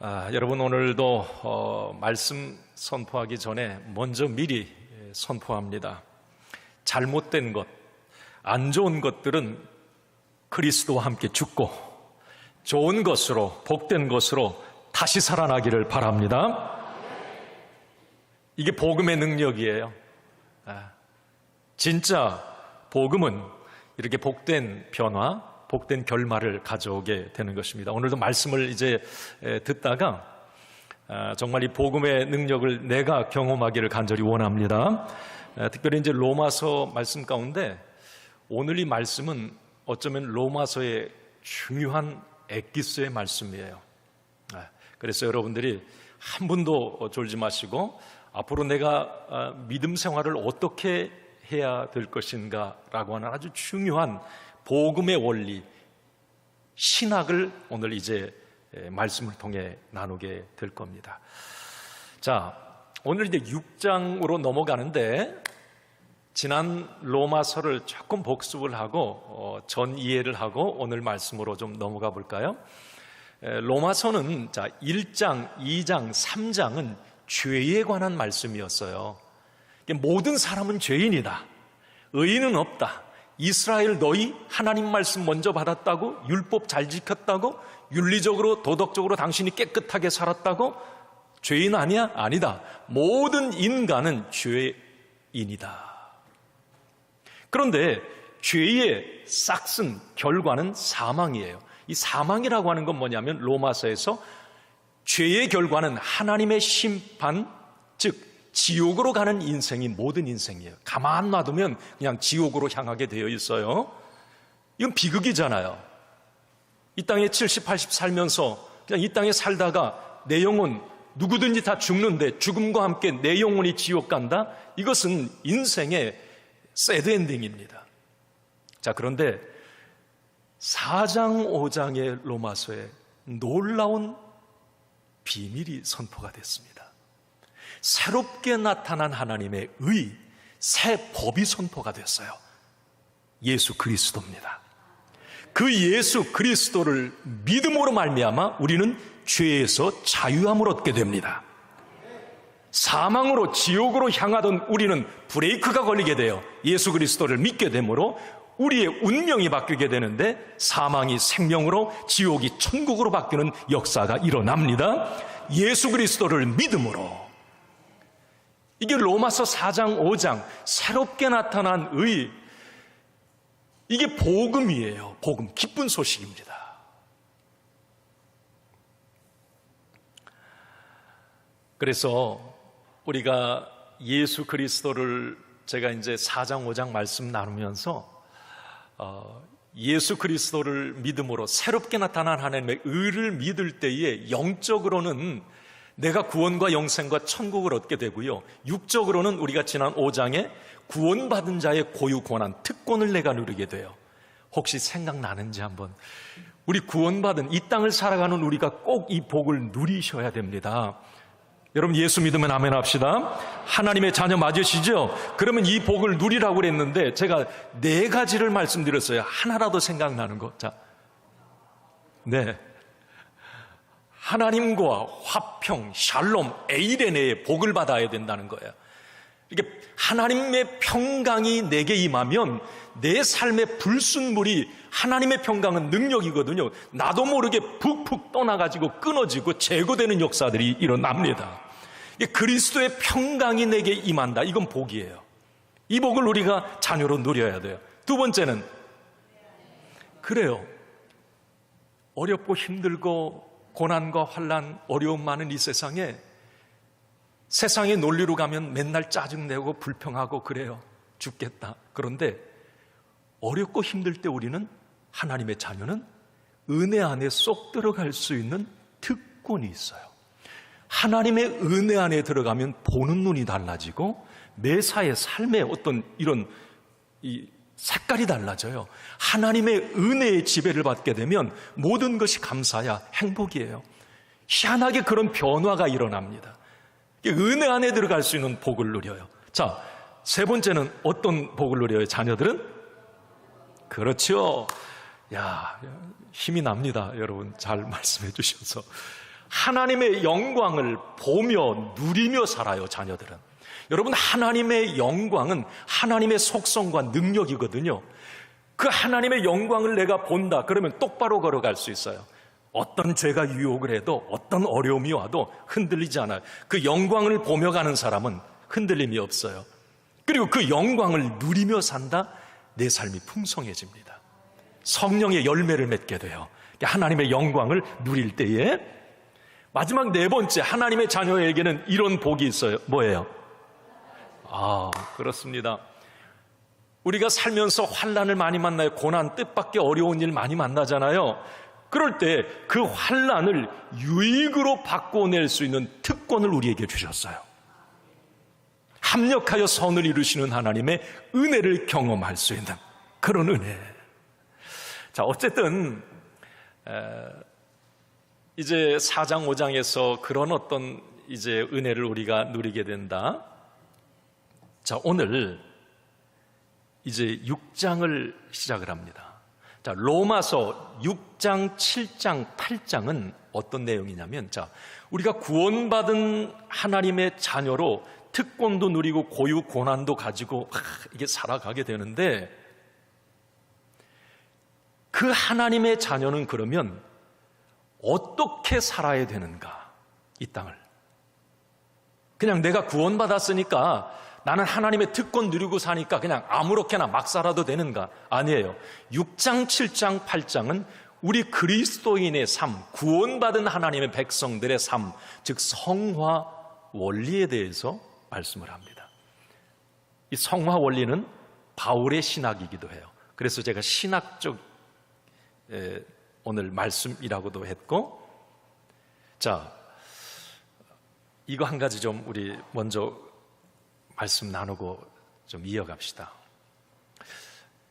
여러분 오늘도 말씀 선포하기 전에 먼저 미리 선포합니다. 잘못된 것, 안 좋은 것들은 그리스도와 함께 죽고 좋은 것으로, 복된 것으로 다시 살아나기를 바랍니다. 이게 복음의 능력이에요. 진짜 복음은 이렇게 복된 변화, 복된 결말을 가져오게 되는 것입니다. 오늘도 말씀을 이제 듣다가 정말 이 복음의 능력을 내가 경험하기를 간절히 원합니다. 특별히 이제 로마서 말씀 가운데 오늘 이 말씀은 어쩌면 로마서의 중요한 엑기스의 말씀이에요. 그래서 여러분들이 한 분도 졸지 마시고 앞으로 내가 믿음 생활을 어떻게 해야 될 것인가 라고 하는 아주 중요한 복음의 원리, 신학을 오늘 이제 말씀을 통해 나누게 될 겁니다. 자, 오늘 이제 6장으로 넘어가는데 지난 로마서를 조금 복습을 하고 전 이해를 하고 오늘 말씀으로 좀 넘어가 볼까요? 로마서는 자 1장, 2장, 3장은 죄에 관한 말씀이었어요. 모든 사람은 죄인이다. 의인은 없다. 이스라엘 너희 하나님 말씀 먼저 받았다고? 율법 잘 지켰다고? 윤리적으로 도덕적으로 당신이 깨끗하게 살았다고? 죄인 아니야? 아니다. 모든 인간은 죄인이다. 그런데 죄의 싹슨 결과는 사망이에요. 이 사망이라고 하는 건 뭐냐면 로마서에서 죄의 결과는 하나님의 심판, 즉 지옥으로 가는 인생이 모든 인생이에요. 가만 놔두면 그냥 지옥으로 향하게 되어 있어요. 이건 비극이잖아요. 이 땅에 70, 80 살면서 그냥 이 땅에 살다가 내 영혼 누구든지 다 죽는데 죽음과 함께 내 영혼이 지옥 간다? 이것은 인생의 새드 엔딩입니다. 자, 그런데 4장, 5장의 로마서에 놀라운 비밀이 선포가 됐습니다. 새롭게 나타난 하나님의 의, 새 법이 선포가 됐어요. 예수 그리스도입니다. 그 예수 그리스도를 믿음으로 말미암아 우리는 죄에서 자유함을 얻게 됩니다. 사망으로 지옥으로 향하던 우리는 브레이크가 걸리게 돼요. 예수 그리스도를 믿게 되므로 우리의 운명이 바뀌게 되는데 사망이 생명으로, 지옥이 천국으로 바뀌는 역사가 일어납니다. 예수 그리스도를 믿음으로. 이게 로마서 4장, 5장 새롭게 나타난 의, 이게 복음이에요. 복음, 기쁜 소식입니다. 그래서 우리가 예수 그리스도를 제가 이제 4장, 5장 말씀 나누면서 예수 그리스도를 믿음으로 새롭게 나타난 하나님의 의를 믿을 때에 영적으로는 내가 구원과 영생과 천국을 얻게 되고요, 육적으로는 우리가 지난 5장에 구원받은 자의 고유 권한, 특권을 내가 누리게 돼요. 혹시 생각나는지 한번. 우리 구원받은 이 땅을 살아가는 우리가 꼭 이 복을 누리셔야 됩니다. 여러분 예수 믿으면 아멘 합시다. 하나님의 자녀 맞으시죠? 그러면 이 복을 누리라고 그랬는데 제가 4가지를 말씀드렸어요. 하나라도 생각나는 거. 자, 네, 하나님과 화평, 샬롬, 에이레네의 복을 받아야 된다는 거예요. 이게 하나님의 평강이 내게 임하면 내 삶의 불순물이, 하나님의 평강은 능력이거든요. 나도 모르게 푹푹 떠나가지고 끊어지고 제거되는 역사들이 일어납니다. 이게 그리스도의 평강이 내게 임한다. 이건 복이에요. 이 복을 우리가 자녀로 누려야 돼요. 2번째는 그래요. 어렵고 힘들고 고난과 환난, 어려움 많은 이 세상에, 세상의 논리로 가면 맨날 짜증내고 불평하고 그래요. 죽겠다. 그런데 어렵고 힘들 때 우리는, 하나님의 자녀는 은혜 안에 쏙 들어갈 수 있는 특권이 있어요. 하나님의 은혜 안에 들어가면 보는 눈이 달라지고 매사의 삶의 어떤 이런 이 색깔이 달라져요. 하나님의 은혜의 지배를 받게 되면 모든 것이 감사야 행복이에요. 희한하게 그런 변화가 일어납니다. 은혜 안에 들어갈 수 있는 복을 누려요. 자, 3번째는 어떤 복을 누려요? 자녀들은? 그렇죠. 야, 힘이 납니다. 여러분 잘 말씀해 주셔서. 하나님의 영광을 보며 누리며 살아요, 자녀들은. 여러분, 하나님의 영광은 하나님의 속성과 능력이거든요. 그 하나님의 영광을 내가 본다 그러면 똑바로 걸어갈 수 있어요. 어떤 죄가 유혹을 해도, 어떤 어려움이 와도 흔들리지 않아요. 그 영광을 보며 가는 사람은 흔들림이 없어요. 그리고 그 영광을 누리며 산다, 내 삶이 풍성해집니다. 성령의 열매를 맺게 돼요. 하나님의 영광을 누릴 때에. 마지막 네 번째, 하나님의 자녀에게는 이런 복이 있어요. 뭐예요? 그렇습니다. 우리가 살면서 환난을 많이 만나요. 고난, 뜻밖의 어려운 일 많이 만나잖아요. 그럴 때 그 환난을 유익으로 바꿔낼 수 있는 특권을 우리에게 주셨어요. 합력하여 선을 이루시는 하나님의 은혜를 경험할 수 있는 그런 은혜. 자, 어쨌든 이제 4장 5장에서 그런 어떤 이제 은혜를 우리가 누리게 된다. 자, 오늘 이제 6장을 시작을 합니다. 자, 로마서 6장, 7장, 8장은 어떤 내용이냐면, 자, 우리가 구원받은 하나님의 자녀로 특권도 누리고 고유 고난도 가지고 이게 살아가게 되는데, 그 하나님의 자녀는 그러면 어떻게 살아야 되는가? 이 땅을. 그냥 내가 구원받았으니까 나는 하나님의 특권 누리고 사니까 그냥 아무렇게나 막 살아도 되는가? 아니에요. 6장, 7장, 8장은 우리 그리스도인의 삶, 구원받은 하나님의 백성들의 삶, 즉 성화 원리에 대해서 말씀을 합니다. 이 성화 원리는 바울의 신학이기도 해요. 그래서 제가 신학적 오늘 말씀이라고도 했고, 자, 이거 한 가지 좀 우리 먼저 말씀 나누고 좀 이어갑시다.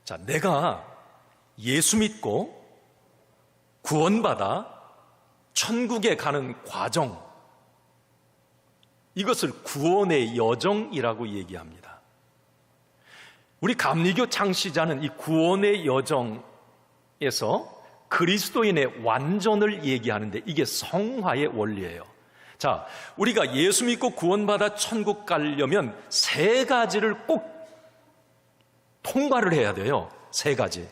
자, 내가 예수 믿고 구원받아 천국에 가는 과정, 이것을 구원의 여정이라고 얘기합니다. 우리 감리교 창시자는 이 구원의 여정에서 그리스도인의 완전을 얘기하는데 이게 성화의 원리예요. 자, 우리가 예수 믿고 구원받아 천국 가려면 세 가지를 꼭 통과를 해야 돼요. 세 가지.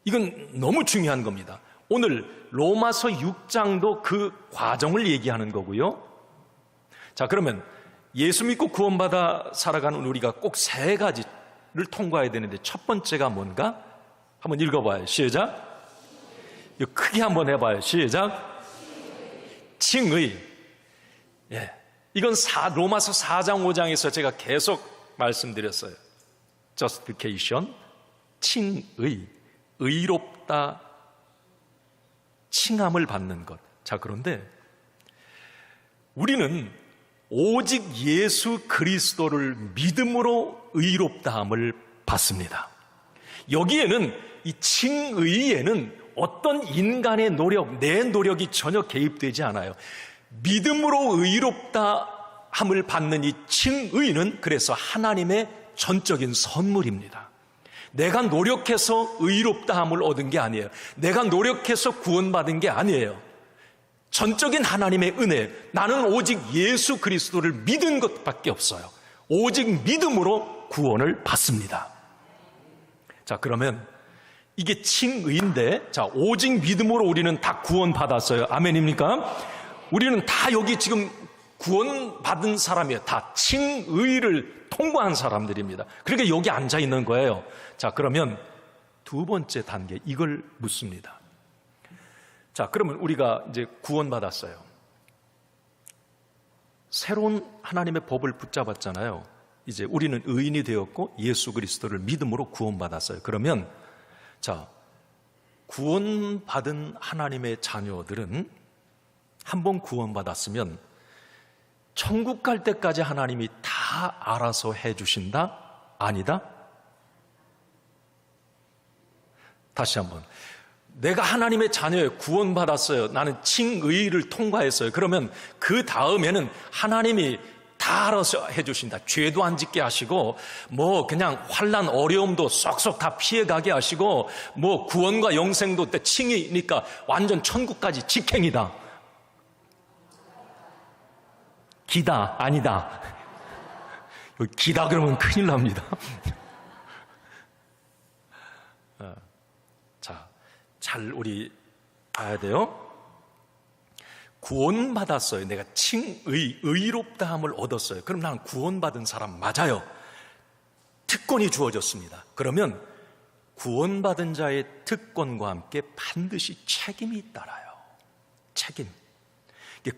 이건 너무 중요한 겁니다. 오늘 로마서 6장도 그 과정을 얘기하는 거고요. 자, 그러면 예수 믿고 구원받아 살아가는 우리가 꼭 세 가지를 통과해야 되는데 첫 번째가 뭔가? 한번 읽어봐요. 시작. 이거 크게 한번 해봐요. 시작. 칭의. 예. 이건 로마서 4장 5장에서 제가 계속 말씀드렸어요. justification, 칭의, 의롭다, 칭함을 받는 것. 자, 그런데 우리는 오직 예수 그리스도를 믿음으로 의롭다함을 받습니다. 여기에는 이 칭의에는 어떤 인간의 노력, 내 노력이 전혀 개입되지 않아요. 믿음으로 의롭다함을 받는 이 칭의는 그래서 하나님의 전적인 선물입니다. 내가 노력해서 의롭다함을 얻은 게 아니에요. 내가 노력해서 구원받은 게 아니에요. 전적인 하나님의 은혜. 나는 오직 예수 그리스도를 믿은 것밖에 없어요. 오직 믿음으로 구원을 받습니다. 자, 그러면 이게 칭의인데, 자, 오직 믿음으로 우리는 다 구원받았어요. 아멘입니까? 우리는 다 여기 지금 구원받은 사람이에요. 다 칭의를 통과한 사람들입니다. 그러니까 여기 앉아 있는 거예요. 자, 그러면 두 번째 단계, 이걸 묻습니다. 자, 그러면 우리가 이제 구원받았어요. 새로운 하나님의 법을 붙잡았잖아요. 이제 우리는 의인이 되었고 예수 그리스도를 믿음으로 구원받았어요. 그러면 자, 구원받은 하나님의 자녀들은 한번 구원받았으면 천국 갈 때까지 하나님이 다 알아서 해주신다? 아니다? 다시 한번. 내가 하나님의 자녀예요. 구원받았어요. 나는 칭의를 통과했어요. 그러면 그 다음에는 하나님이 다 다 알아서 해주신다. 죄도 안 짓게 하시고 뭐 그냥 환난 어려움도 쏙쏙 다 피해가게 하시고 뭐 구원과 영생도 때 칭이니까 완전 천국까지 직행이다. 기다 아니다. 여기 기다 그러면 큰일 납니다. 자, 잘 우리 봐야 돼요. 구원받았어요. 내가 의롭다함을 얻었어요. 그럼 나는 구원받은 사람 맞아요. 특권이 주어졌습니다. 그러면 구원받은 자의 특권과 함께 반드시 책임이 따라요. 책임.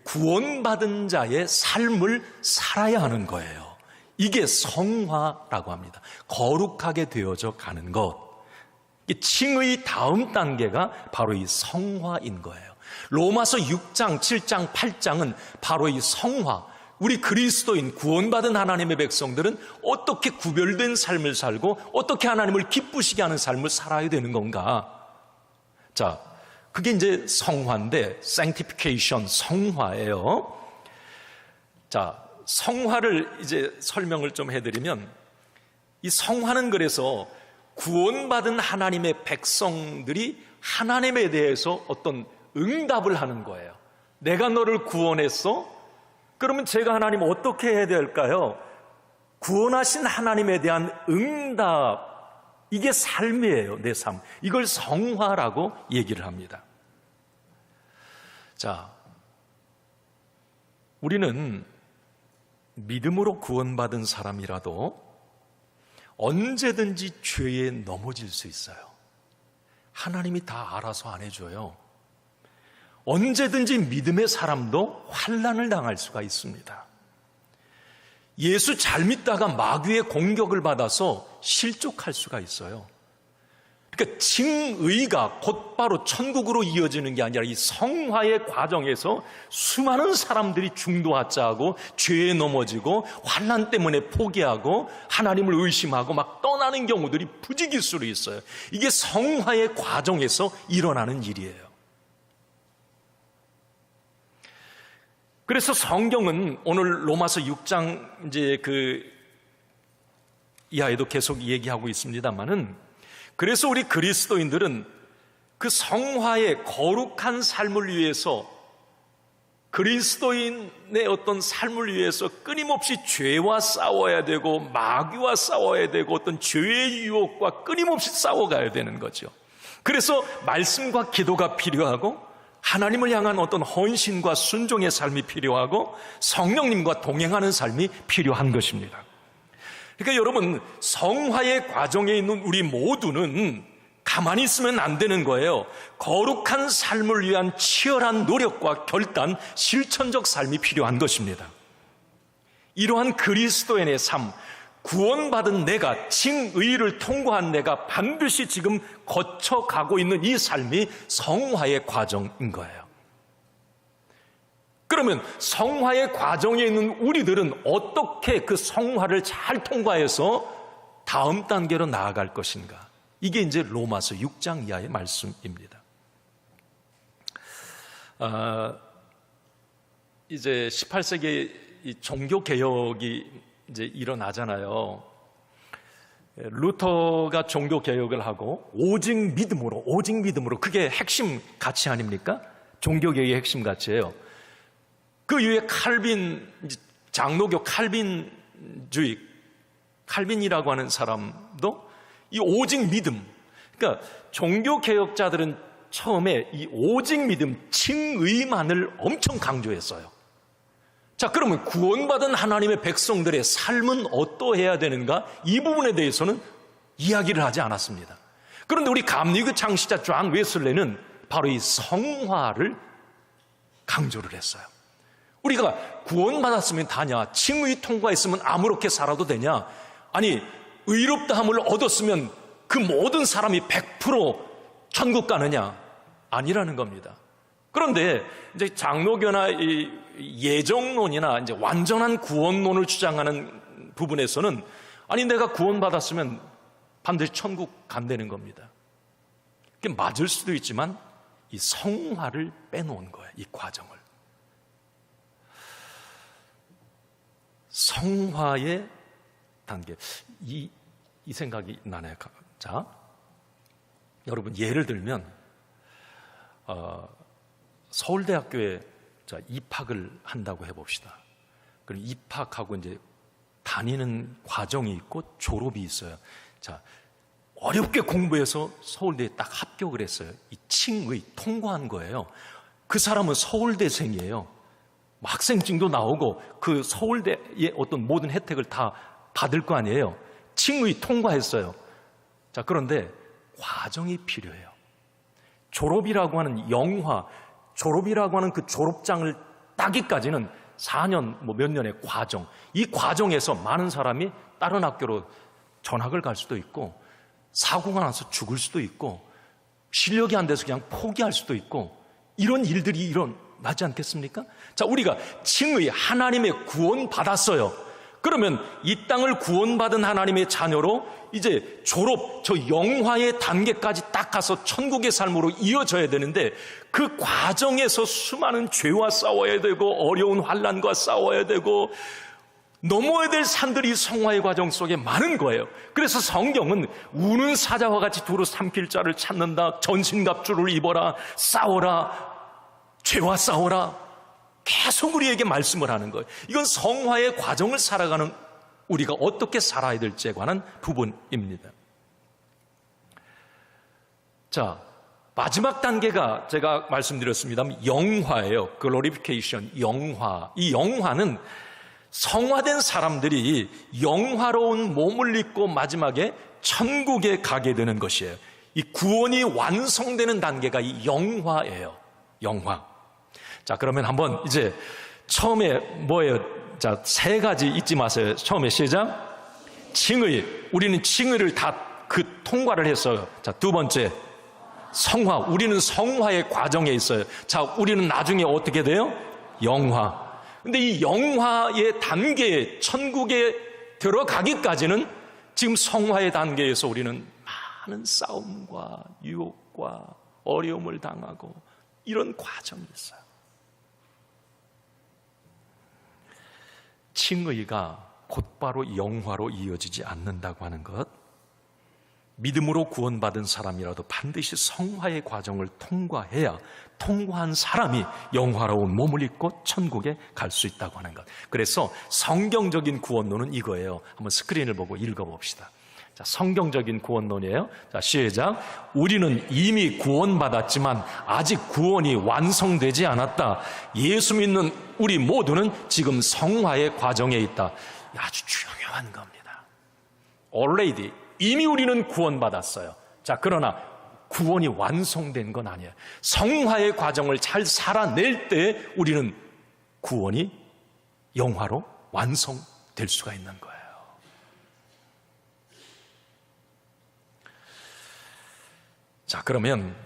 구원받은 자의 삶을 살아야 하는 거예요. 이게 성화라고 합니다. 거룩하게 되어져 가는 것. 칭의 다음 단계가 바로 이 성화인 거예요. 로마서 6장, 7장, 8장은 바로 이 성화, 우리 그리스도인 구원받은 하나님의 백성들은 어떻게 구별된 삶을 살고 어떻게 하나님을 기쁘시게 하는 삶을 살아야 되는 건가. 자, 그게 이제 성화인데 sanctification, 성화예요. 자, 성화를 이제 설명을 좀 해드리면 이 성화는 그래서 구원받은 하나님의 백성들이 하나님에 대해서 어떤 응답을 하는 거예요. 내가 너를 구원했어? 그러면 제가 하나님 어떻게 해야 될까요? 구원하신 하나님에 대한 응답, 이게 삶이에요. 내 삶. 이걸 성화라고 얘기를 합니다. 자, 우리는 믿음으로 구원받은 사람이라도 언제든지 죄에 넘어질 수 있어요. 하나님이 다 알아서 안 해줘요. 언제든지 믿음의 사람도 환난을 당할 수가 있습니다. 예수 잘 믿다가 마귀의 공격을 받아서 실족할 수가 있어요. 그러니까 칭의가 곧바로 천국으로 이어지는 게 아니라 이 성화의 과정에서 수많은 사람들이 중도하자하고 죄에 넘어지고 환난 때문에 포기하고 하나님을 의심하고 막 떠나는 경우들이 부지기수로 있어요. 이게 성화의 과정에서 일어나는 일이에요. 그래서 성경은 오늘 로마서 6장 이제 그 이하에도 계속 얘기하고 있습니다만은, 그래서 우리 그리스도인들은 그 성화의 거룩한 삶을 위해서, 그리스도인의 어떤 삶을 위해서 끊임없이 죄와 싸워야 되고 마귀와 싸워야 되고 어떤 죄의 유혹과 끊임없이 싸워가야 되는 거죠. 그래서 말씀과 기도가 필요하고 하나님을 향한 어떤 헌신과 순종의 삶이 필요하고 성령님과 동행하는 삶이 필요한 것입니다. 그러니까 여러분, 성화의 과정에 있는 우리 모두는 가만히 있으면 안 되는 거예요. 거룩한 삶을 위한 치열한 노력과 결단, 실천적 삶이 필요한 것입니다. 이러한 그리스도인의 삶, 구원받은 내가, 칭의를 통과한 내가 반드시 지금 거쳐가고 있는 이 삶이 성화의 과정인 거예요. 그러면 성화의 과정에 있는 우리들은 어떻게 그 성화를 잘 통과해서 다음 단계로 나아갈 것인가? 이게 이제 로마서 6장 이하의 말씀입니다. 이제 18세기에 이 종교개혁이 이제 일어나잖아요. 루터가 종교개혁을 하고 오직 믿음으로, 그게 핵심 가치 아닙니까? 종교개혁의 핵심 가치예요. 그 이후에 칼빈, 장로교 칼빈주의, 칼빈이라고 하는 사람도 이 오직 믿음, 그러니까 종교개혁자들은 처음에 이 오직 믿음, 칭의만을 엄청 강조했어요. 자, 그러면 구원받은 하나님의 백성들의 삶은 어떠해야 되는가? 이 부분에 대해서는 이야기를 하지 않았습니다. 그런데 우리 감리교 창시자 존 웨슬레는 바로 이 성화를 강조를 했어요. 우리가 구원받았으면 다냐? 칭의 통과했으면 아무렇게 살아도 되냐? 아니, 의롭다함을 얻었으면 그 모든 사람이 100% 천국 가느냐? 아니라는 겁니다. 그런데 이제 장로교나 이 예정론이나 이제 완전한 구원론을 주장하는 부분에서는 아니, 내가 구원받았으면 반드시 천국 간다는 겁니다. 그게 맞을 수도 있지만 이 성화를 빼놓은 거예요, 이 과정을. 성화의 단계. 이 생각이 나네요. 자, 여러분 예를 들면 서울대학교에 입학을 한다고 해봅시다. 그럼 입학하고 이제 다니는 과정이 있고 졸업이 있어요. 자, 어렵게 공부해서 서울대에 딱 합격을 했어요. 이 칭의 통과한 거예요. 그 사람은 서울대생이에요. 학생증도 나오고 그 서울대의 어떤 모든 혜택을 다 받을 거 아니에요. 칭의 통과했어요. 자, 그런데 과정이 필요해요. 졸업이라고 하는 영화, 졸업이라고 하는 그 졸업장을 따기까지는 4년, 몇 년의 과정. 이 과정에서 많은 사람이 다른 학교로 전학을 갈 수도 있고, 사고가 나서 죽을 수도 있고, 실력이 안 돼서 그냥 포기할 수도 있고, 이런 일들이 일어나지 않겠습니까? 자, 우리가 칭의 하나님의 구원 받았어요. 그러면 이 땅을 구원받은 하나님의 자녀로 이제 졸업, 저 영화의 단계까지 딱 가서 천국의 삶으로 이어져야 되는데, 그 과정에서 수많은 죄와 싸워야 되고 어려운 환난과 싸워야 되고 넘어야 될 산들이 성화의 과정 속에 많은 거예요. 그래서 성경은 우는 사자와 같이 두루 삼킬 자를 찾는다, 전신갑주를 입어라, 싸워라, 죄와 싸워라, 계속 우리에게 말씀을 하는 거예요. 이건 성화의 과정을 살아가는 우리가 어떻게 살아야 될지에 관한 부분입니다. 자, 마지막 단계가 제가 말씀드렸습니다만 영화예요. 글로리피케이션, 영화. 이 영화는 성화된 사람들이 영화로운 몸을 입고 마지막에 천국에 가게 되는 것이에요. 이 구원이 완성되는 단계가 이 영화예요. 영화. 자, 그러면 한번 이제 처음에 뭐예요? 자, 3가지 잊지 마세요. 처음에 시작. 칭의. 우리는 칭의를 다 통과를 했어요. 자, 2번째. 성화. 우리는 성화의 과정에 있어요. 자, 우리는 나중에 어떻게 돼요? 영화. 근데 이 영화의 단계에 천국에 들어가기까지는 지금 성화의 단계에서 우리는 많은 싸움과 유혹과 어려움을 당하고 이런 과정이 있어요. 칭의가 곧바로 영화로 이어지지 않는다고 하는 것, 믿음으로 구원받은 사람이라도 반드시 성화의 과정을 통과해야 통과한 사람이 영화로운 몸을 입고 천국에 갈 수 있다고 하는 것. 그래서 성경적인 구원론은 이거예요. 한번 스크린을 보고 읽어봅시다. 자, 성경적인 구원론이에요. 자, 시작. 우리는 이미 구원받았지만 아직 구원이 완성되지 않았다. 예수 믿는 우리 모두는 지금 성화의 과정에 있다. 아주 중요한 겁니다. Already, 이미 우리는 구원받았어요. 자, 그러나 구원이 완성된 건 아니에요. 성화의 과정을 잘 살아낼 때 우리는 구원이 영화로 완성될 수가 있는 거예요. 자, 그러면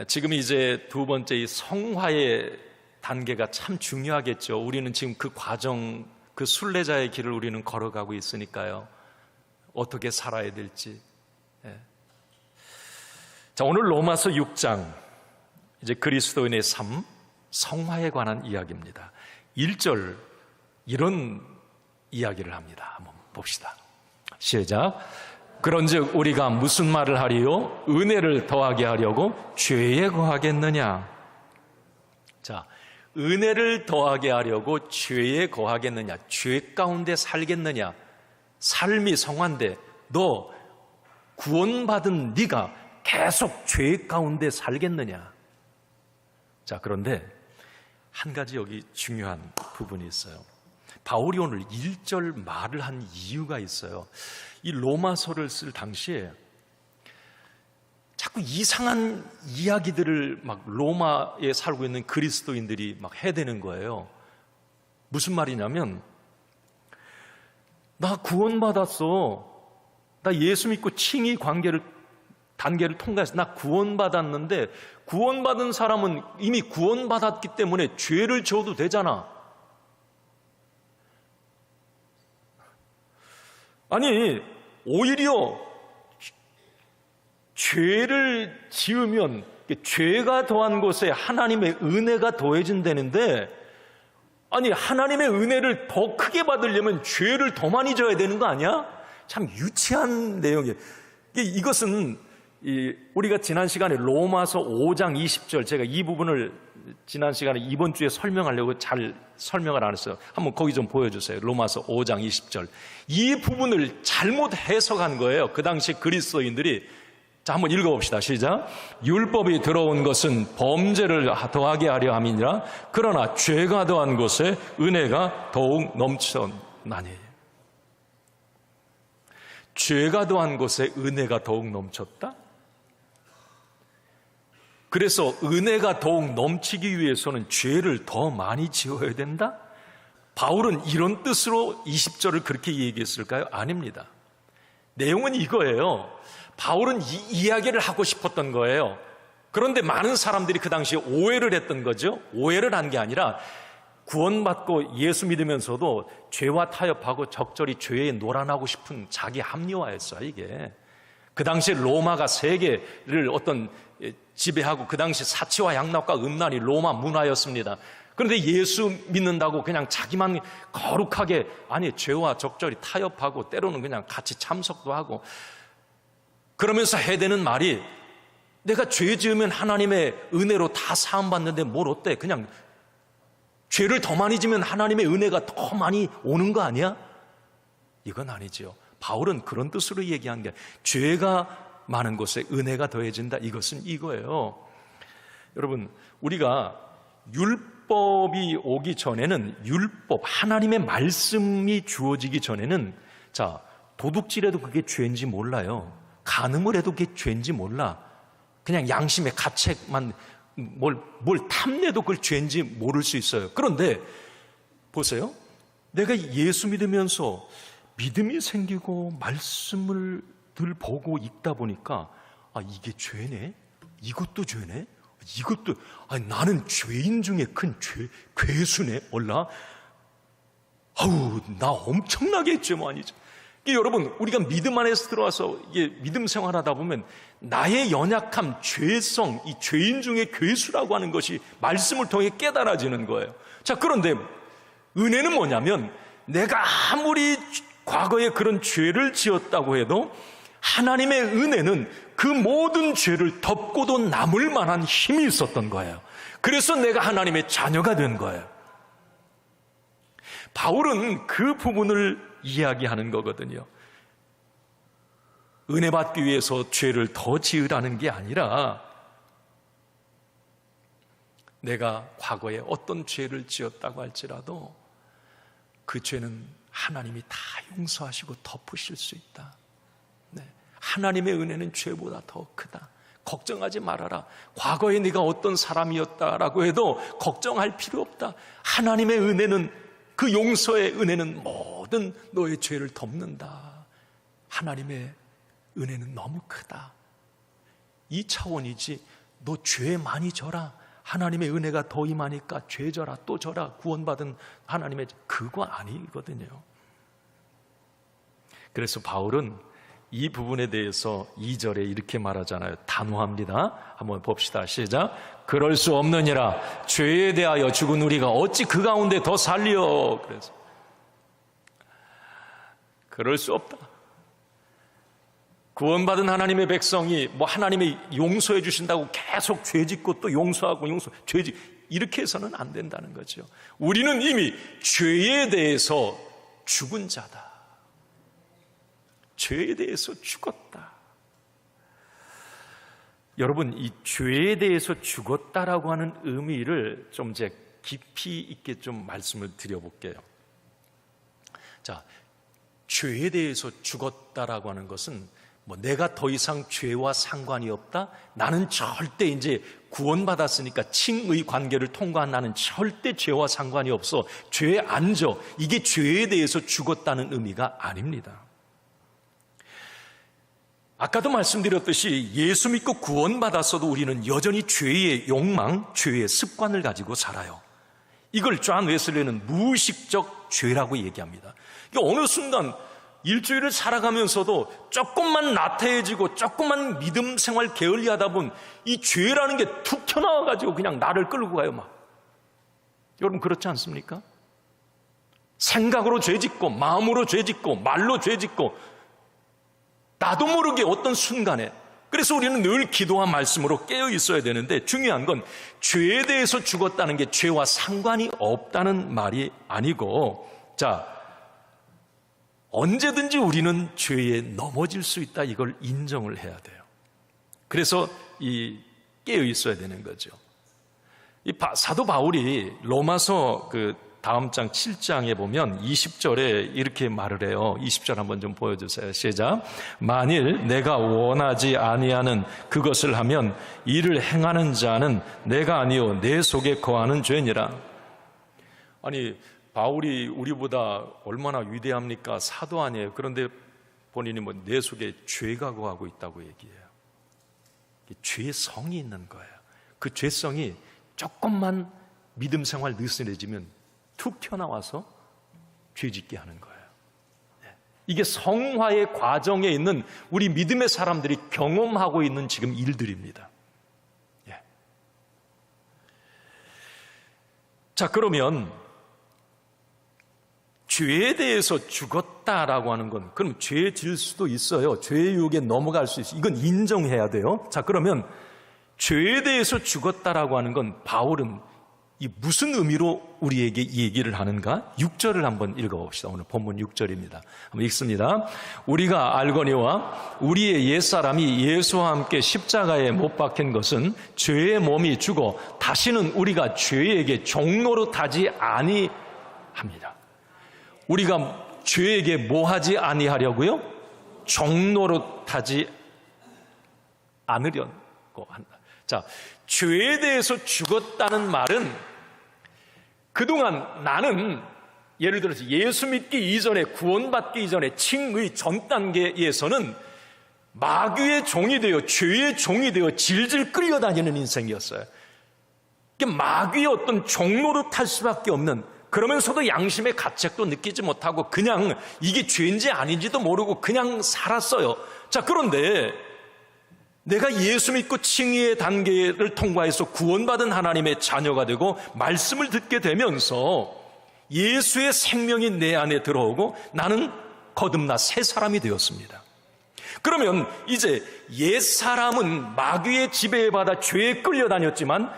지금 이제 2번째 이 성화의 단계가 참 중요하겠죠. 우리는 지금 그 과정, 그 순례자의 길을 우리는 걸어가고 있으니까요. 어떻게 살아야 될지. 자, 오늘 로마서 6장, 이제 그리스도인의 삶, 성화에 관한 이야기입니다. 1절, 이런 이야기를 합니다. 한번 봅시다. 시작. 그런즉 우리가 무슨 말을 하리요? 은혜를 더하게 하려고 죄에 거하겠느냐? 자, 은혜를 더하게 하려고 죄에 거하겠느냐? 죄 가운데 살겠느냐? 삶이 성화인데 너 구원받은 네가 계속 죄 가운데 살겠느냐? 자, 그런데 한 가지 여기 중요한 부분이 있어요. 바울이 오늘 1절 말을 한 이유가 있어요. 이 로마서를 쓸 당시에 자꾸 이상한 이야기들을 막 로마에 살고 있는 그리스도인들이 막 해대는 거예요. 무슨 말이냐면, 나 구원받았어. 나 예수 믿고 칭의 단계를 통과해서 나 구원받았는데, 구원받은 사람은 이미 구원받았기 때문에 죄를 져도 되잖아. 아니, 오히려 죄를 지으면 죄가 더한 곳에 하나님의 은혜가 더해진다는데, 아니, 하나님의 은혜를 더 크게 받으려면 죄를 더 많이 져야 되는 거 아니야? 참 유치한 내용이에요. 이것은 우리가 지난 시간에 로마서 5장 20절, 제가 이 부분을 지난 시간에 이번 주에 설명하려고 잘 설명을 안 했어요. 한번 거기 좀 보여주세요. 로마서 5장 20절. 이 부분을 잘못 해석한 거예요. 그 당시 그리스도인들이. 자, 한번 읽어봅시다. 시작. 율법이 들어온 것은 범죄를 더하게 하려 함이니라. 그러나 죄가 더한 곳에 은혜가 더욱 넘쳐나니. 죄가 더한 곳에 은혜가 더욱 넘쳤다? 그래서 은혜가 더욱 넘치기 위해서는 죄를 더 많이 지어야 된다? 바울은 이런 뜻으로 20절을 그렇게 얘기했을까요? 아닙니다. 내용은 이거예요. 바울은 이 이야기를 하고 싶었던 거예요. 그런데 많은 사람들이 그 당시에 오해를 했던 거죠. 오해를 한 게 아니라 구원받고 예수 믿으면서도 죄와 타협하고 적절히 죄에 놀아나고 싶은 자기 합리화였어요, 이게. 그 당시 로마가 세계를 어떤 지배하고 그 당시 사치와 양락과 음란이 로마 문화였습니다. 그런데 예수 믿는다고 그냥 자기만 거룩하게, 아니, 죄와 적절히 타협하고 때로는 그냥 같이 참석도 하고 그러면서 해야 되는 말이, 내가 죄 지으면 하나님의 은혜로 다 사함받는데 뭘 어때? 그냥 죄를 더 많이 지면 하나님의 은혜가 더 많이 오는 거 아니야? 이건 아니죠. 바울은 그런 뜻으로 얘기한 게, 죄가 많은 곳에 은혜가 더해진다. 이것은 이거예요. 여러분, 우리가 율법이 오기 전에는, 율법, 하나님의 말씀이 주어지기 전에는, 자, 도둑질해도 그게 죄인지 몰라요. 간음을 해도 그게 죄인지 몰라. 그냥 양심의 가책만, 뭘 탐내도 그걸 죄인지 모를 수 있어요. 그런데 보세요. 내가 예수 믿으면서 믿음이 생기고 말씀을 늘 보고 읽다 보니까, 아, 이게 죄네? 이것도 죄네? 이것도, 아니, 나는 죄인 중에 큰 괴수네? 몰라? 아우, 나 엄청나게 죄 많이 져. 여러분, 우리가 믿음 안에서 들어와서 이게 믿음 생활하다 보면 나의 연약함, 죄성, 이 죄인 중에 괴수라고 하는 것이 말씀을 통해 깨달아지는 거예요. 자, 그런데 은혜는 뭐냐면, 내가 아무리 과거에 그런 죄를 지었다고 해도 하나님의 은혜는 그 모든 죄를 덮고도 남을 만한 힘이 있었던 거예요. 그래서 내가 하나님의 자녀가 된 거예요. 바울은 그 부분을 이야기하는 거거든요. 은혜 받기 위해서 죄를 더 지으라는 게 아니라, 내가 과거에 어떤 죄를 지었다고 할지라도 그 죄는 하나님이 다 용서하시고 덮으실 수 있다. 네. 하나님의 은혜는 죄보다 더 크다. 걱정하지 말아라. 과거에 네가 어떤 사람이었다라고 해도 걱정할 필요 없다. 하나님의 은혜는, 그 용서의 은혜는 모든 너의 죄를 덮는다. 하나님의 은혜는 너무 크다. 이 차원이지, 너 죄 많이 져라, 하나님의 은혜가 더 임하니까 죄 져라, 또 져라, 구원받은 하나님의, 그거 아니거든요. 그래서 바울은 이 부분에 대해서 2절에 이렇게 말하잖아요. 단호합니다. 한번 봅시다. 시작. 그럴 수 없느니라. 죄에 대하여 죽은 우리가 어찌 그 가운데 더 살리어. 그래서 그럴 수 없다. 구원받은 하나님의 백성이 뭐 하나님이 용서해 주신다고 계속 죄짓고 또 용서하고 죄짓, 이렇게 해서는 안 된다는 거죠. 우리는 이미 죄에 대해서 죽은 자다. 죄에 대해서 죽었다. 여러분, 이 죄에 대해서 죽었다라고 하는 의미를 좀 이제 깊이 있게 좀 말씀을 드려볼게요. 자, 죄에 대해서 죽었다라고 하는 것은 뭐 내가 더 이상 죄와 상관이 없다? 나는 절대 이제 구원받았으니까 칭의 관계를 통과한 나는 절대 죄와 상관이 없어. 죄에 안 져. 이게 죄에 대해서 죽었다는 의미가 아닙니다. 아까도 말씀드렸듯이 예수 믿고 구원받았어도 우리는 여전히 죄의 욕망, 죄의 습관을 가지고 살아요. 이걸 존 웨슬리는 무의식적 죄라고 얘기합니다. 어느 순간 일주일을 살아가면서도 조금만 나태해지고 조금만 믿음 생활 게을리하다 보면 이 죄라는 게 툭 튀어나와가지고 그냥 나를 끌고 가요. 막. 여러분, 그렇지 않습니까? 생각으로 죄짓고 마음으로 죄짓고 말로 죄짓고 나도 모르게 어떤 순간에, 그래서 우리는 늘 기도와 말씀으로 깨어 있어야 되는데, 중요한 건 죄에 대해서 죽었다는 게 죄와 상관이 없다는 말이 아니고, 자, 언제든지 우리는 죄에 넘어질 수 있다, 이걸 인정을 해야 돼요. 그래서 깨어 있어야 되는 거죠. 사도 바울이 로마서 다음 장 7장에 보면 20절에 이렇게 말을 해요. 20절 한번 좀 보여주세요. 시작. 만일 내가 원하지 아니하는 그것을 하면 이를 행하는 자는 내가 아니요 내 속에 거하는 죄니라. 아니, 바울이 우리보다 얼마나 위대합니까? 사도 아니에요. 그런데 본인이 내 속에 죄가 거하고 있다고 얘기해요. 죄의 성이 있는 거예요. 그 죄성이 조금만 믿음 생활 느슨해지면 툭 튀어나와서 죄짓게 하는 거예요. 이게 성화의 과정에 있는 우리 믿음의 사람들이 경험하고 있는 지금 일들입니다. 자, 그러면 죄에 대해서 죽었다라고 하는 건, 그럼 죄 질 수도 있어요. 죄의 유혹에 넘어갈 수 있어요. 이건 인정해야 돼요. 자, 그러면 죄에 대해서 죽었다라고 하는 건 바울은 이 무슨 의미로 우리에게 이 얘기를 하는가? 6절을 한번 읽어봅시다. 오늘 본문 6절입니다. 한번 읽습니다. 우리가 알거니와 우리의 옛사람이 예수와 함께 십자가에 못 박힌 것은 죄의 몸이 죽어 다시는 우리가 죄에게 종로로 타지 아니합니다. 우리가 죄에게 뭐 하지 아니하려고요? 종로로 타지 않으려고 한다. 자, 죄에 대해서 죽었다는 말은 그동안 나는 예를 들어서 예수 믿기 이전에, 구원받기 이전에 칭의 전 단계에서는 마귀의 종이 되어, 죄의 종이 되어 질질 끌려다니는 인생이었어요. 마귀의 어떤 종로로 탈 수밖에 없는, 그러면서도 양심의 가책도 느끼지 못하고 그냥 이게 죄인지 아닌지도 모르고 그냥 살았어요. 자, 그런데 내가 예수 믿고 칭의의 단계를 통과해서 구원받은 하나님의 자녀가 되고 말씀을 듣게 되면서 예수의 생명이 내 안에 들어오고 나는 거듭나 새 사람이 되었습니다. 그러면 이제 옛사람은 마귀의 지배에 받아 죄에 끌려다녔지만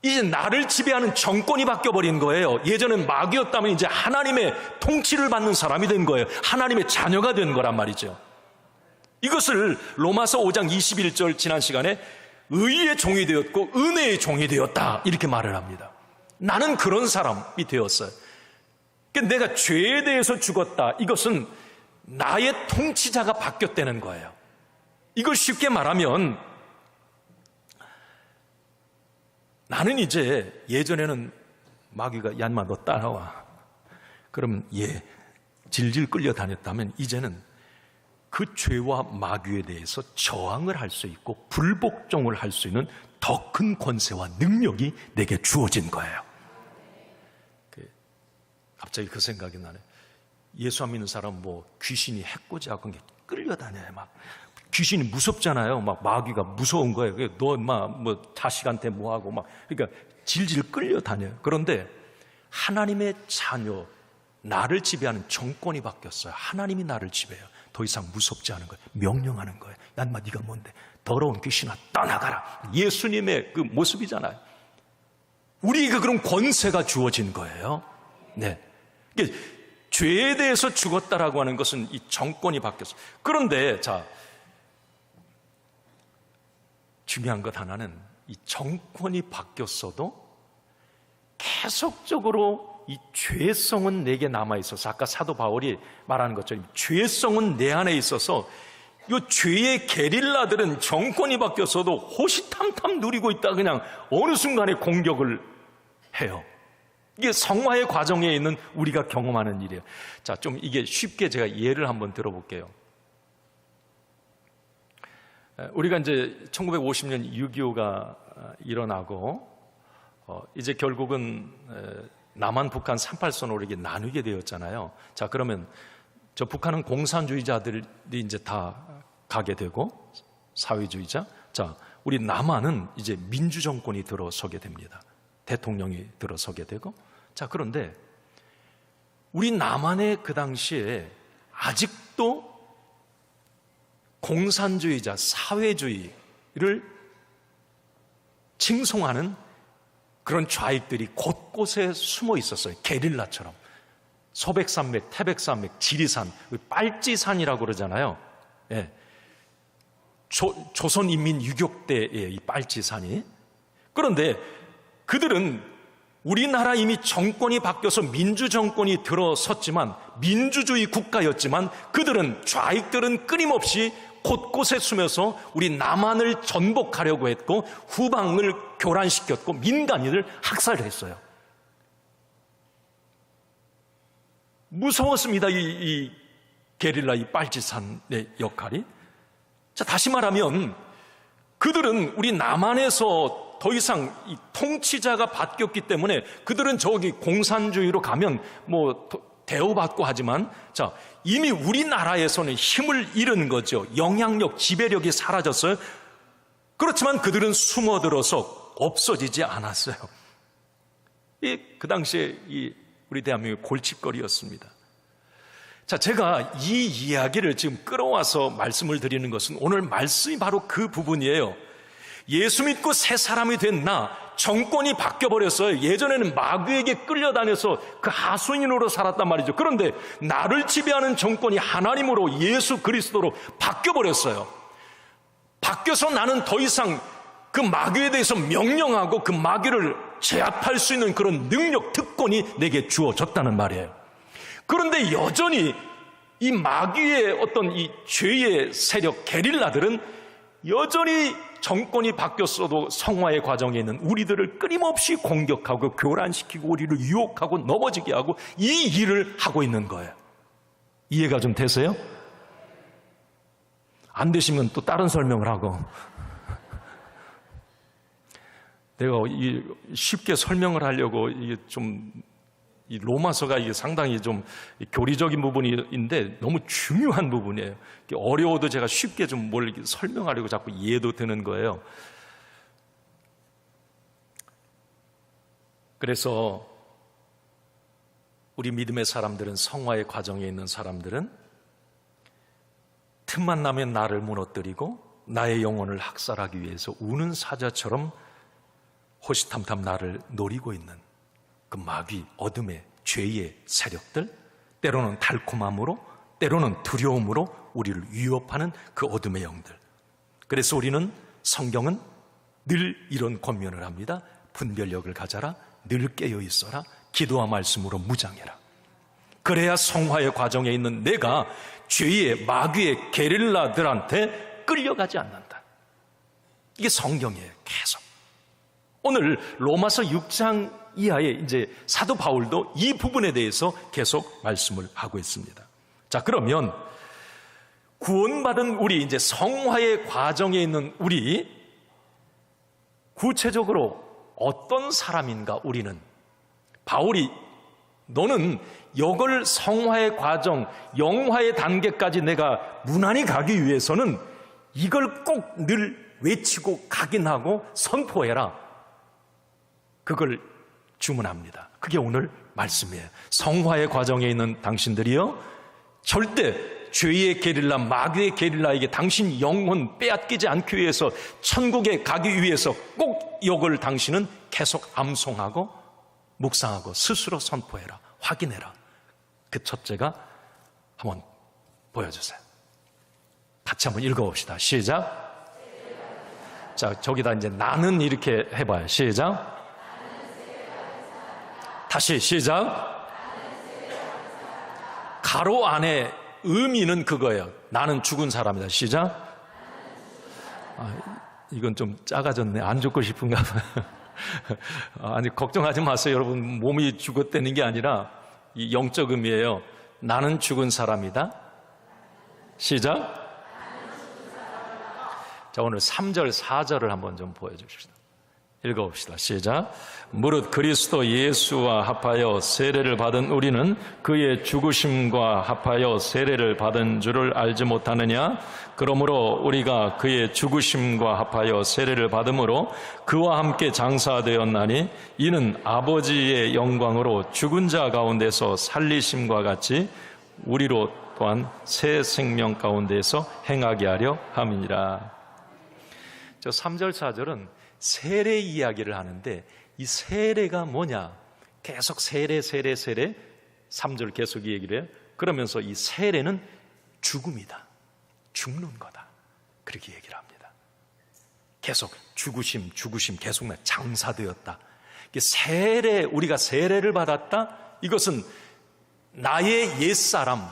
이제 나를 지배하는 정권이 바뀌어버린 거예요. 예전엔 마귀였다면 이제 하나님의 통치를 받는 사람이 된 거예요. 하나님의 자녀가 된 거란 말이죠. 이것을 로마서 5장 21절 지난 시간에 의의 종이 되었고 은혜의 종이 되었다, 이렇게 말을 합니다. 나는 그런 사람이 되었어요. 내가 죄에 대해서 죽었다, 이것은 나의 통치자가 바뀌었다는 거예요. 이걸 쉽게 말하면 나는 이제, 예전에는 마귀가 야 인마 너 따라와, 그럼 얘 질질 끌려다녔다면 이제는 그 죄와 마귀에 대해서 저항을 할 수 있고 불복종을 할 수 있는 더 큰 권세와 능력이 내게 주어진 거예요. 갑자기 그 생각이 나네. 예수 안 믿는 사람 귀신이 해코지하고 끌려다녀요. 막 귀신이 무섭잖아요. 막 마귀가 무서운 거예요. 너 자식한테 뭐하고 그러니까 질질 끌려다녀요. 그런데 하나님의 자녀, 나를 지배하는 정권이 바뀌었어요. 하나님이 나를 지배해요. 더 이상 무섭지 않은 거예요. 명령하는 거예요. 야 인마 네가 뭔데? 더러운 귀신아 떠나가라. 예수님의 그 모습이잖아요. 우리에게 그런 권세가 주어진 거예요. 네. 죄에 대해서 죽었다라고 하는 것은 이 정권이 바뀌었어요. 그런데 자, 중요한 것 하나는 이 정권이 바뀌었어도 계속적으로 이 죄성은 내게 남아있어서, 아까 사도 바울이 말하는 것처럼 죄성은 내 안에 있어서 이 죄의 게릴라들은 정권이 바뀌었어도 호시탐탐 누리고 있다 그냥 어느 순간에 공격을 해요. 이게 성화의 과정에 있는 우리가 경험하는 일이에요. 자, 좀 이게 쉽게 제가 예를 한번 들어볼게요. 우리가 이제 1950년 6.25가 일어나고 이제 결국은 남한, 북한 38선으로 이렇게 나누게 되었잖아요. 자, 그러면 저 북한은 공산주의자들이 이제 다 가게 되고 사회주의자. 자, 우리 남한은 이제 민주정권이 들어서게 됩니다. 대통령이 들어서게 되고. 자, 그런데 우리 남한의 그 당시에 아직도 공산주의자, 사회주의를 칭송하는 그런 좌익들이 곳곳에 숨어 있었어요. 게릴라처럼. 소백산맥, 태백산맥, 지리산, 빨치산이라고 그러잖아요. 예. 조선인민유격대의 이 빨치산이. 그런데 그들은 우리나라 이미 정권이 바뀌어서 민주정권이 들어섰지만, 민주주의 국가였지만, 그들은, 좌익들은 끊임없이 곳곳에 숨어서 우리 남한을 전복하려고 했고, 후방을 교란시켰고, 민간인을 학살했어요. 무서웠습니다. 이 게릴라, 이 빨치산의 역할이. 자, 다시 말하면 그들은 우리 남한에서 더 이상 이 통치자가 바뀌었기 때문에 그들은 저기 공산주의로 가면 뭐 대우받고 하지만, 자, 이미 우리나라에서는 힘을 잃은 거죠. 영향력, 지배력이 사라졌어요. 그렇지만 그들은 숨어들어서 없어지지 않았어요. 그 당시에 우리 대한민국의 골칫거리였습니다. 자, 제가 이 이야기를 지금 끌어와서 말씀을 드리는 것은 오늘 말씀이 바로 그 부분이에요. 예수 믿고 새 사람이 된 나, 정권이 바뀌어버렸어요. 예전에는 마귀에게 끌려다녀서 그 하수인으로 살았단 말이죠. 그런데 나를 지배하는 정권이 하나님으로, 예수 그리스도로 바뀌어버렸어요. 바뀌어서 나는 더 이상 그 마귀에 대해서 명령하고 그 마귀를 제압할 수 있는 그런 능력, 특권이 내게 주어졌다는 말이에요. 그런데 여전히 이 마귀의 어떤 이 죄의 세력, 게릴라들은 여전히 정권이 바뀌었어도 성화의 과정에 있는 우리들을 끊임없이 공격하고 교란시키고 우리를 유혹하고 넘어지게 하고 이 일을 하고 있는 거예요. 이해가 좀 되세요? 안 되시면 또 다른 설명을 하고. 내가 쉽게 설명을 하려고 이게 좀 이 로마서가 이게 상당히 좀 교리적인 부분인데 너무 중요한 부분이에요. 어려워도 제가 쉽게 좀 뭘 설명하려고 자꾸 이해도 되는 거예요. 그래서 우리 믿음의 사람들은, 성화의 과정에 있는 사람들은 틈만 나면 나를 무너뜨리고 나의 영혼을 학살하기 위해서 우는 사자처럼 호시탐탐 나를 노리고 있는 그 마귀, 어둠의, 죄의 세력들, 때로는 달콤함으로, 때로는 두려움으로 우리를 위협하는 그 어둠의 영들. 그래서 우리는, 성경은 늘 이런 권면을 합니다. 분별력을 가져라, 늘 깨어 있어라, 기도와 말씀으로 무장해라. 그래야 성화의 과정에 있는 내가 죄의, 마귀의 게릴라들한테 끌려가지 않는다. 이게 성경이에요. 계속. 오늘 로마서 6장 이하에 이제 사도 바울도 이 부분에 대해서 계속 말씀을 하고 있습니다. 자, 그러면 구원받은 우리, 이제 성화의 과정에 있는 우리, 구체적으로 어떤 사람인가 우리는? 바울이 너는 이걸 성화의 과정, 영화의 단계까지 내가 무난히 가기 위해서는 이걸 꼭 늘 외치고 각인하고 선포해라. 그걸 주문합니다. 그게 오늘 말씀이에요. 성화의 과정에 있는 당신들이요, 절대 죄의 게릴라, 마귀의 게릴라에게 당신 영혼 빼앗기지 않기 위해서, 천국에 가기 위해서 꼭 이걸 당신은 계속 암송하고 묵상하고 스스로 선포해라, 확인해라. 그 첫째가 한번 보여주세요. 같이 한번 읽어봅시다. 시작. 자, 저기다 이제 나는 이렇게 해봐요. 시작. 다시 시작. 가로 안에 의미는 그거예요. 나는 죽은 사람이다. 시작. 이건 좀 작아졌네. 안 죽고 싶은가 봐요. 아니, 걱정하지 마세요. 여러분, 몸이 죽었다는 게 아니라 이 영적 의미예요. 나는 죽은 사람이다. 시작. 자, 오늘 3절, 4절을 한번 좀 보여주십시다. 읽어봅시다. 시작. 무릇 그리스도 예수와 합하여 세례를 받은 우리는 그의 죽으심과 합하여 세례를 받은 줄을 알지 못하느냐? 그러므로 우리가 그의 죽으심과 합하여 세례를 받음으로 그와 함께 장사되었나니 이는 아버지의 영광으로 죽은 자 가운데서 살리심과 같이 우리로 또한 새 생명 가운데서 행하게 하려 함이니라. 저 3절 4절은 세례 이야기를 하는데 이 세례가 뭐냐? 계속 세례 3절 계속 얘기를 해요. 그러면서 이 세례는 죽음이다. 죽는 거다. 그렇게 얘기를 합니다. 계속 죽으심 계속 장사되었다. 세례, 우리가 세례를 받았다. 이것은 나의 옛사람,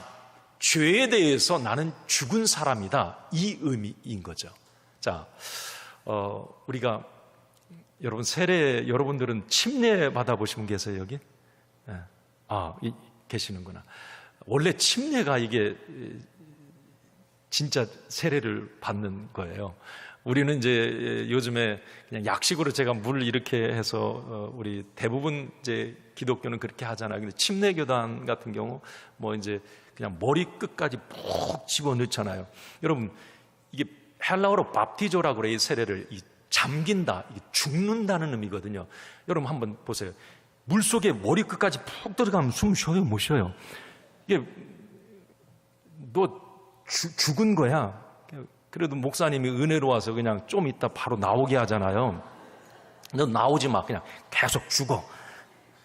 죄에 대해서 나는 죽은 사람이다. 이 의미인 거죠. 자, 우리가 여러분 세례, 여러분들은 침례 받아보신 분 계세요 여기? 계시는구나. 원래 침례가 이게 진짜 세례를 받는 거예요. 우리는 이제 요즘에 그냥 약식으로 제가 물 이렇게 해서 우리 대부분 이제 기독교는 그렇게 하잖아요. 근데 침례교단 같은 경우 뭐 이제 그냥 머리 끝까지 푹 집어넣잖아요. 여러분 이게 헬라어로 밥티조라고 그래요. 이 세례를 잠긴다, 죽는다는 의미거든요. 여러분 한번 보세요. 물 속에 머리 끝까지 푹 들어가면 숨 쉬어요, 못 쉬어요? 이게 너 죽은 거야. 그래도 목사님이 은혜로 와서 그냥 좀 이따 바로 나오게 하잖아요. 너 나오지 마, 그냥 계속 죽어.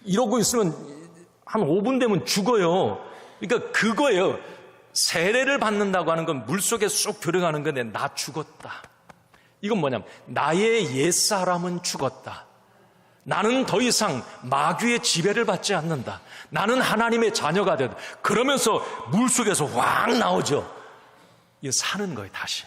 이러고 있으면 한 5분 되면 죽어요. 그러니까 그거예요. 세례를 받는다고 하는 건 물속에 쑥 들어가는 건데 나 죽었다. 이건 뭐냐면 나의 옛사람은 죽었다. 나는 더 이상 마귀의 지배를 받지 않는다. 나는 하나님의 자녀가 되다. 그러면서 물속에서 확 나오죠. 이거 사는 거예요, 다시.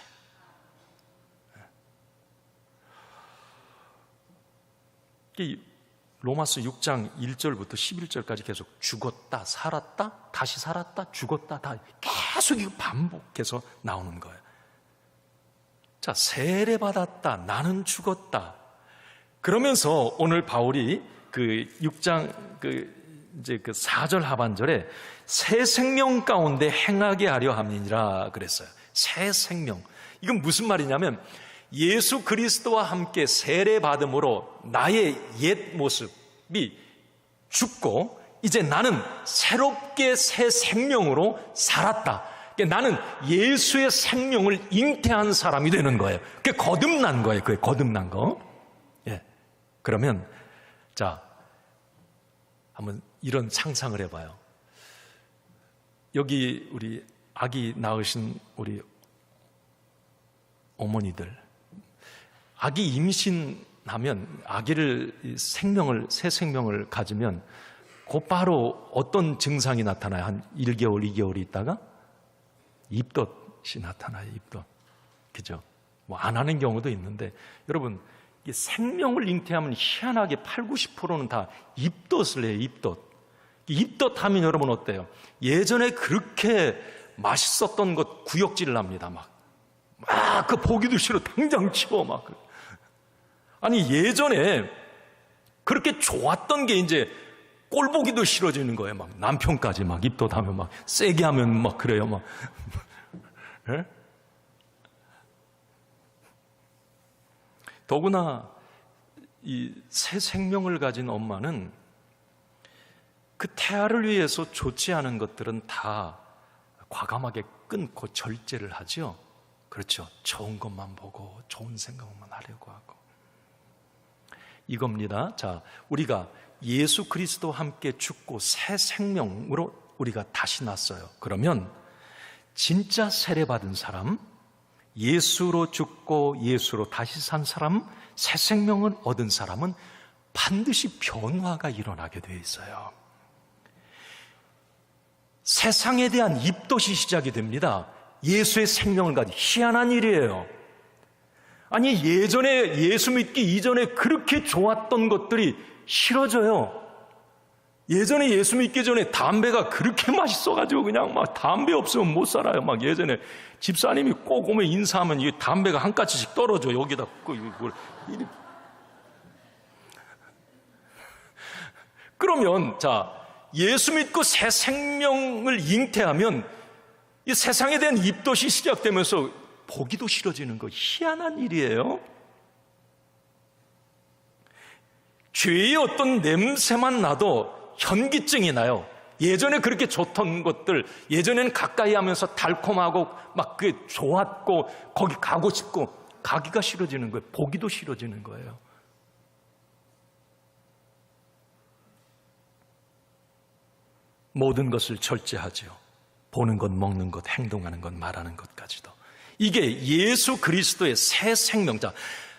로마서 6장 1절부터 11절까지 계속 죽었다, 살았다, 다시 살았다, 죽었다, 다 계속 이거 반복해서 나오는 거예요. 자, 세례받았다, 나는 죽었다. 그러면서 오늘 바울이 그 6장 이제 그 4절 하반절에 새 생명 가운데 행하게 하려 함이니라 그랬어요. 새 생명. 이건 무슨 말이냐면 예수 그리스도와 함께 세례받음으로 나의 옛 모습이 죽고 이제 나는 새롭게 새 생명으로 살았다. 그러니까 나는 예수의 생명을 잉태한 사람이 되는 거예요. 그게 거듭난 거예요. 그게 거듭난 거. 예. 그러면 자, 한번 이런 상상을 해봐요. 여기 우리 아기 낳으신 우리 어머니들, 아기 임신하면 아기를 새 생명을 가지면 곧바로 어떤 증상이 나타나요? 한 1개월, 2개월이 있다가 입덧이 나타나요. 입덧. 그죠? 뭐 안 하는 경우도 있는데 여러분 이 생명을 잉태하면 희한하게 80-90%는 다 입덧을 해요. 입덧하면 여러분 어때요? 예전에 그렇게 맛있었던 것 구역질을 합니다. 막 그 보기도 싫어. 당장 치워 막. 아니 예전에 그렇게 좋았던 게 이제 꼴 보기도 싫어지는 거예요. 막 남편까지 막 입덧하면 막 세게 하면 막 그래요. 막. 네? 더구나 이 새 생명을 가진 엄마는 그 태아를 위해서 좋지 않은 것들은 다 과감하게 끊고 절제를 하죠. 그렇죠. 좋은 것만 보고 좋은 생각만 하려고 하고. 이겁니다. 자, 우리가 예수 그리스도와 함께 죽고 새 생명으로 우리가 다시 났어요. 그러면 진짜 세례받은 사람, 예수로 죽고 예수로 다시 산 사람, 새 생명을 얻은 사람은 반드시 변화가 일어나게 되어 있어요. 세상에 대한 입덧이 시작이 됩니다. 예수의 생명을 가진 희한한 일이에요. 아니 예전에 예수 믿기 이전에 그렇게 좋았던 것들이 싫어져요. 예전에 예수 믿기 전에 담배가 그렇게 맛있어가지고 그냥 막 담배 없으면 못 살아요. 막 예전에 집사님이 꼭 오면 인사하면 이 담배가 한 가지씩 떨어져 여기다 그러면 예수 믿고 새 생명을 잉태하면 이 세상에 대한 입덧이 시작되면서 보기도 싫어지는 거 희한한 일이에요. 죄의 어떤 냄새만 나도 현기증이 나요. 예전에 그렇게 좋던 것들, 예전에는 가까이 하면서 달콤하고 막 그게 좋았고 거기 가고 싶고 가기가 싫어지는 거예요. 보기도 싫어지는 거예요. 모든 것을 절제하지요. 보는 것, 먹는 것, 행동하는 것, 말하는 것까지도. 이게 예수 그리스도의 새 생명자.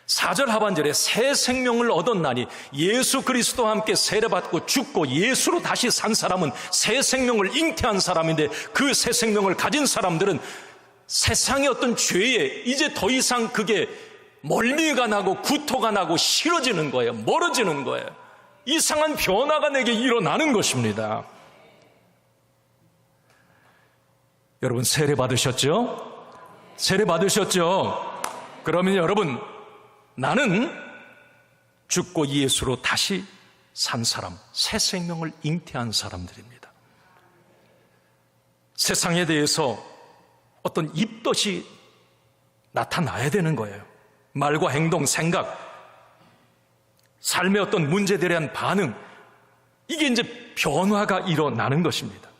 4절 하반절에 새 생명을 얻었나니 예수 그리스도와 함께 세례받고 죽고 예수로 다시 산 사람은 새 생명을 잉태한 사람인데 그 새 생명을 가진 사람들은 세상의 어떤 죄에 이제 더 이상 그게 멀미가 나고 구토가 나고 싫어지는 거예요. 멀어지는 거예요. 이상한 변화가 내게 일어나는 것입니다. 여러분 세례 받으셨죠? 세례 받으셨죠? 그러면 여러분 나는 죽고 예수로 다시 산 사람, 새 생명을 잉태한 사람들입니다. 세상에 대해서 어떤 입덧이 나타나야 되는 거예요. 말과 행동, 생각, 삶의 어떤 문제들에 대한 반응, 이게 이제 변화가 일어나는 것입니다.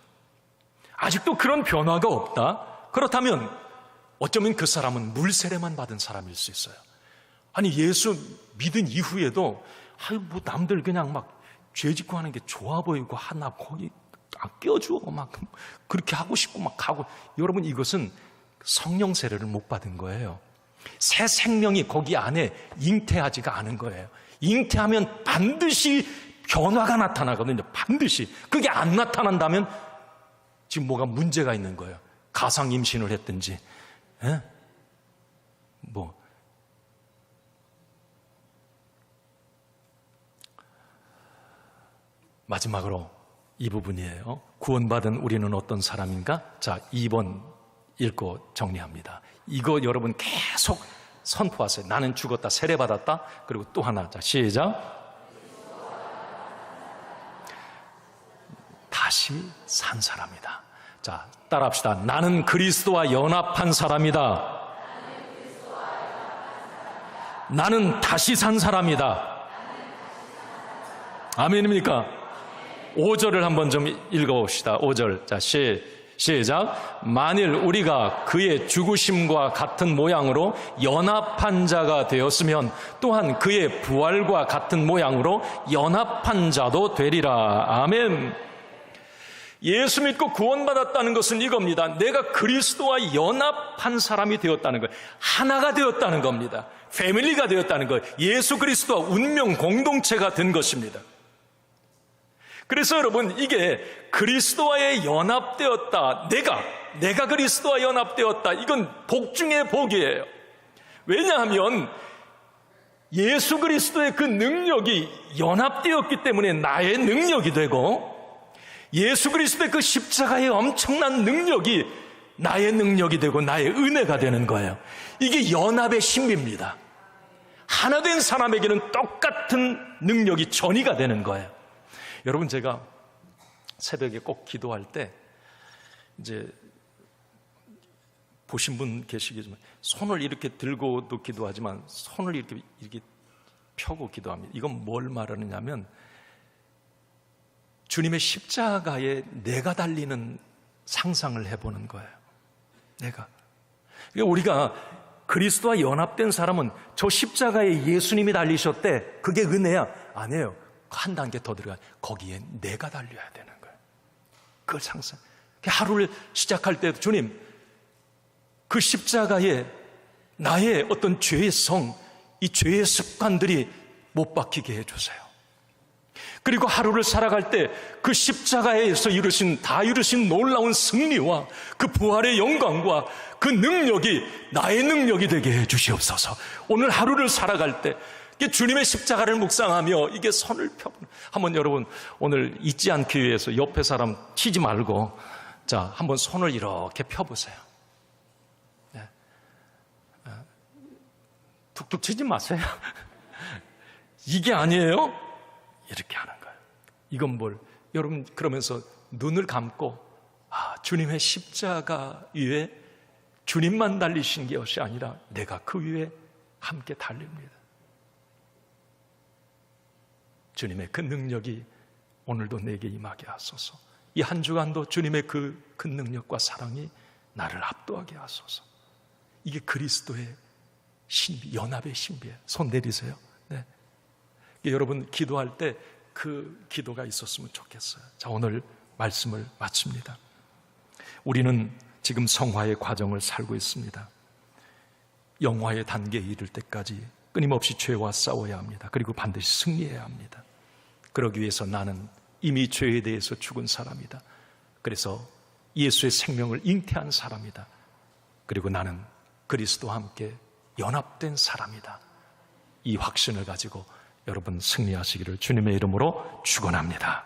아직도 그런 변화가 없다? 그렇다면 어쩌면 그 사람은 물세례만 받은 사람일 수 있어요. 아니 예수 믿은 이후에도 뭐 남들 그냥 막 죄짓고 하는 게 좋아 보이고 하나 거기 껴줘 막 그렇게 하고 싶고 막 하고. 여러분 이것은 성령 세례를 못 받은 거예요. 새 생명이 거기 안에 잉태하지가 않은 거예요. 잉태하면 반드시 변화가 나타나거든요. 반드시. 그게 안 나타난다면 지금 뭐가 문제가 있는 거예요. 가상 임신을 했든지 마지막으로 이 부분이에요. 구원받은 우리는 어떤 사람인가? 2번 읽고 정리합니다. 이거 여러분 계속 선포하세요. 나는 죽었다, 세례받았다. 그리고 또 하나. 시작. 다시 산 사람이다. 따라합시다. 나는 그리스도와 연합한 사람이다. 나는 다시 산 사람이다. 아멘입니까? 5절을 한번 좀 읽어봅시다. 5절. 시작. 만일 우리가 그의 죽으심과 같은 모양으로 연합한 자가 되었으면 또한 그의 부활과 같은 모양으로 연합한 자도 되리라. 아멘. 예수 믿고 구원받았다는 것은 이겁니다. 내가 그리스도와 연합한 사람이 되었다는 거예요. 하나가 되었다는 겁니다. 패밀리가 되었다는 거예요. 예수 그리스도와 운명 공동체가 된 것입니다. 그래서 여러분 이게 그리스도와의 연합되었다. 내가 그리스도와 연합되었다. 이건 복 중의 복이에요. 왜냐하면 예수 그리스도의 그 능력이 연합되었기 때문에 나의 능력이 되고 예수 그리스도의 그 십자가의 엄청난 능력이 나의 능력이 되고 나의 은혜가 되는 거예요. 이게 연합의 신비입니다. 하나 된 사람에게는 똑같은 능력이 전이가 되는 거예요. 여러분 제가 새벽에 꼭 기도할 때 이제 보신 분 계시겠지만 손을 이렇게 들고도 기도하지만 손을 이렇게 펴고 기도합니다. 이건 뭘 말하느냐면 주님의 십자가에 내가 달리는 상상을 해보는 거예요. 내가. 그러니까 우리가 그리스도와 연합된 사람은 저 십자가에 예수님이 달리셨대. 그게 은혜야? 아니에요. 한 단계 더 들어가. 거기에 내가 달려야 되는 거예요. 그걸 상상. 하루를 시작할 때도 주님, 그 십자가에 나의 어떤 죄의 성, 이 죄의 습관들이 못 박히게 해주세요. 그리고 하루를 살아갈 때 그 십자가에서 다 이루신 놀라운 승리와 그 부활의 영광과 그 능력이 나의 능력이 되게 해 주시옵소서. 오늘 하루를 살아갈 때 주님의 십자가를 묵상하며 이게 선을 펴보는. 한번 여러분 오늘 잊지 않기 위해서 옆에 사람 치지 말고 한번 손을 이렇게 펴보세요. 네. 툭툭 치지 마세요. 이게 아니에요? 이렇게 하는 거예요. 이건 뭘? 여러분 그러면서 눈을 감고 주님의 십자가 위에 주님만 달리신 것이 아니라 내가 그 위에 함께 달립니다. 주님의 그 능력이 오늘도 내게 임하게 하소서. 이 한 주간도 주님의 그 능력과 사랑이 나를 압도하게 하소서. 이게 그리스도의 신비, 연합의 신비예요. 손 내리세요. 네. 여러분 기도할 때 그 기도가 있었으면 좋겠어요. 자, 오늘 말씀을 마칩니다. 우리는 지금 성화의 과정을 살고 있습니다. 영화의 단계에 이를 때까지 끊임없이 죄와 싸워야 합니다. 그리고 반드시 승리해야 합니다. 그러기 위해서 나는 이미 죄에 대해서 죽은 사람이다. 그래서 예수의 생명을 잉태한 사람이다. 그리고 나는 그리스도와 함께 연합된 사람이다. 이 확신을 가지고 여러분 승리하시기를 주님의 이름으로 축원합니다.